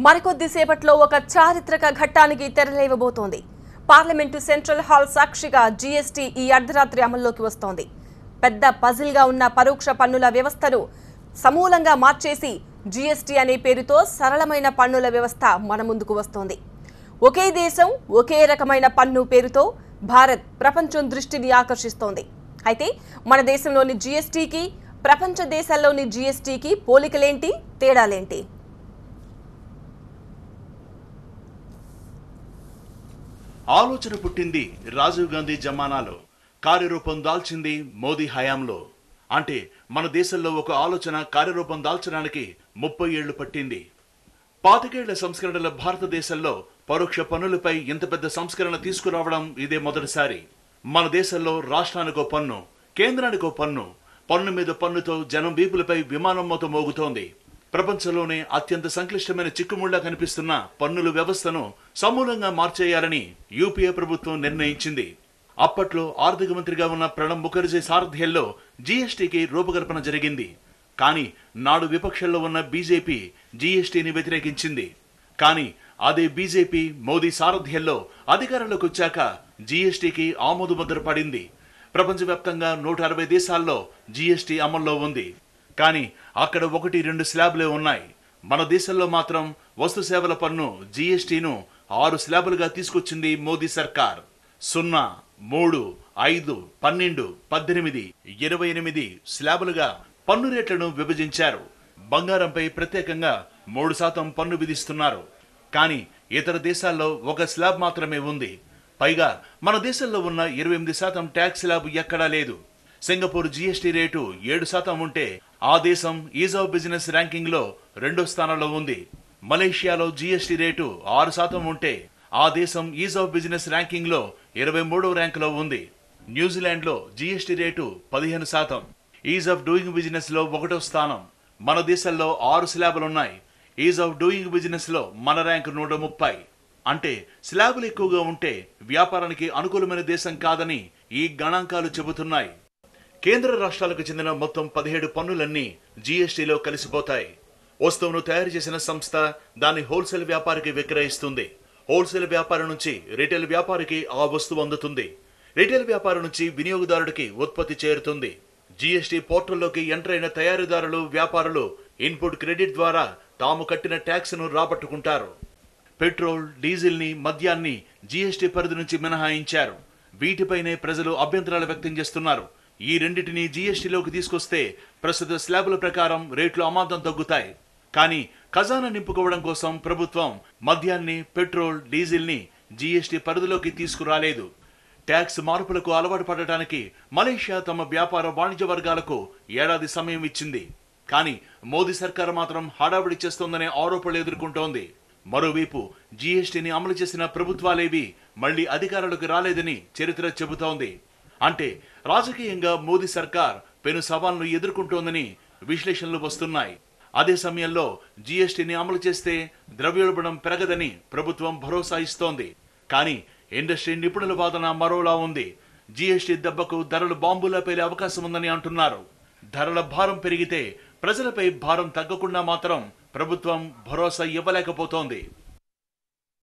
మరికొద్దిసేపట్లో ఒక చారిత్రక ఘట్టానికి తెరలేవబోతోంది. Parliament central hall సాక్షిగా జీఎస్టీ ఈ అర్ధరాత్రి అమల్లోకి వస్తోంది. పెద్ద పజిల్గా ఉన్న పరోక్ష పన్నుల వ్యవస్థను సమూలంగా మార్చేసి జీఎస్టీ అనే పేరుతో సరళమైన పన్నుల వ్యవస్థ మన ముందుకు వస్తోంది. ఒకే దేశం ఒకే రకమైన పన్ను పేరుతో భారత్ ప్రపంచం దృష్టిని ఆకర్షిస్తోంది. అయితే మన దేశంలోని జీఎస్టీకి ప్రపంచ దేశాల్లోని జీఎస్టీకి పోలికలేంటి, తేడాలేంటి? ఆలోచన పుట్టింది రాజీవ్ గాంధీ జమానాలో, కార్యరూపం దాల్చింది మోదీ హయాంలో. అంటే మన దేశంలో ఒక ఆలోచన కార్యరూపం దాల్చడానికి 30 ఏళ్లు పట్టింది. 25 ఏళ్ల సంస్కరణల భారతదేశంలో పరోక్ష పన్నులపై ఇంత పెద్ద సంస్కరణ తీసుకురావడం ఇదే మొదటిసారి. మన దేశంలో రాష్ట్రానికో పన్ను, కేంద్రానికో పన్ను, పన్ను మీద పన్నుతో జనం వీపులపై విమానం మోత మోగుతోంది. ప్రపంచంలోనే అత్యంత సంక్లిష్టమైన చిక్కుముళ్లా కనిపిస్తున్న పన్నుల వ్యవస్థను సమూలంగా మార్చేయాలని యూపీఏ ప్రభుత్వం నిర్ణయించింది. అప్పట్లో ఆర్థిక మంత్రిగా ఉన్న ప్రణబ్ ముఖర్జీ సారథ్యంలో జీఎస్టీకి రూపకల్పన జరిగింది. కానీ నాడు విపక్షంలో ఉన్న బీజేపీ జీఎస్టీని వ్యతిరేకించింది. కానీ అదే బీజేపీ మోదీ సారథ్యంలో అధికారంలోకి వచ్చాక జీఎస్టీకి ఆమోదముద్ర పడింది. ప్రపంచవ్యాప్తంగా 160 దేశాల్లో జీఎస్టీ అమల్లో ఉంది. కానీ అక్కడ 1-2 స్లాబ్లే ఉన్నాయి. మన దేశంలో మాత్రం వస్తు సేవల పన్ను జీఎస్టీను 6 స్లాబులుగా తీసుకొచ్చింది మోదీ సర్కార్. 0, 3, 5, 12, 18, 28 స్లాబులుగా పన్ను రేట్లను విభజించారు. బంగారంపై ప్రత్యేకంగా 3% పన్ను విధిస్తున్నారు. కానీ ఇతర దేశాల్లో ఒక స్లాబ్ మాత్రమే ఉంది. పైగా మన దేశంలో ఉన్న 28% ట్యాక్స్ స్లాబ్ ఎక్కడా లేదు. సింగపూర్ జీఎస్టీ రేటు 7% ఉంటే ఆ దేశం ఈజ్ ఆఫ్ బిజినెస్ ర్యాంకింగ్ లో 2వ స్థానంలో ఉంది. మలేషియాలో జీఎస్టీ రేటు 6% ఉంటే ఆ దేశం ఈజ్ ఆఫ్ బిజినెస్ ర్యాంకింగ్ లో 23వ ర్యాంకులో ఉంది. న్యూజిలాండ్ లో GST rate 15%. Is of doing business లో 1వ స్థానం. మన దేశంలో 6 స్లాబులున్నాయి. ఈజ్ ఆఫ్ డూయింగ్ బిజినెస్ లో మన ర్యాంకు 130. అంటే స్లాబులు ఎక్కువగా ఉంటే వ్యాపారానికి అనుకూలమైన దేశం కాదని ఈ గణాంకాలు చెబుతున్నాయి. కేంద్ర రాష్ట్రాలకు చెందిన మొత్తం 17 పన్నులన్నీ జీఎస్టీలో కలిసిపోతాయి. వస్తువును తయారు చేసిన సంస్థ దాన్ని హోల్సేల్ వ్యాపారికి విక్రయిస్తుంది. హోల్సేల్ వ్యాపారం నుంచి రిటైల్ వ్యాపారికి ఆ వస్తువు అందుతుంది. రిటైల్ వ్యాపారం నుంచి వినియోగదారుడికి ఉత్పత్తి చేరుతుంది. జీఎస్టీ పోర్టల్లోకి ఎంటర్ అయిన తయారీదారులు, వ్యాపారులు ఇన్పుట్ క్రెడిట్ ద్వారా తాము కట్టిన ట్యాక్స్ ను రాబట్టుకుంటారు. పెట్రోల్, డీజిల్ ని, మద్యాన్ని జీఎస్టీ పరిధి నుంచి మినహాయించారు. వీటిపైనే ప్రజలు అభ్యంతరాలు వ్యక్తం చేస్తున్నారు. ఈ రెండింటిని జీఎస్టీలోకి తీసుకొస్తే ప్రస్తుత స్లాబుల ప్రకారం రేట్లు అమాంతం తగ్గుతాయి. కానీ ఖజానా నింపుకోవడం కోసం ప్రభుత్వం మద్యాన్ని, పెట్రోల్, డీజిల్ ని జీఎస్టీ పరిధిలోకి తీసుకురాలేదు. ట్యాక్స్ మార్పులకు అలవాటు పడటానికి మలేషియా తమ వ్యాపార వాణిజ్య వర్గాలకు ఏడాది సమయం ఇచ్చింది. కానీ మోదీ సర్కార్ మాత్రం హడావిడి చేస్తోందనే ఆరోపణలు ఎదుర్కొంటోంది. మరోవైపు జీఎస్టీని అమలు చేసిన ప్రభుత్వాలేవి మళ్లీ అధికారులకు రాలేదని చరిత్ర చెబుతోంది. అంటే రాజకీయంగా మోదీ సర్కార్ పెను సవాల్ను ఎదుర్కొంటోందని విశ్లేషణలు వస్తున్నాయి. అదే సమయంలో జీఎస్టీని అమలు చేస్తే ద్రవ్యోల్బణం పెరగదని ప్రభుత్వం భరోసా ఇస్తోంది. కానీ ఇండస్ట్రీ నిపుణుల వాదన మరోలా ఉంది. జీఎస్టీ దెబ్బకు ధరలు బాంబులా పేలే అవకాశం ఉందని అంటున్నారు. ధరల భారం పెరిగితే ప్రజలపై భారం తగ్గకుండా మాత్రం ప్రభుత్వం భరోసా ఇవ్వలేకపోతోంది.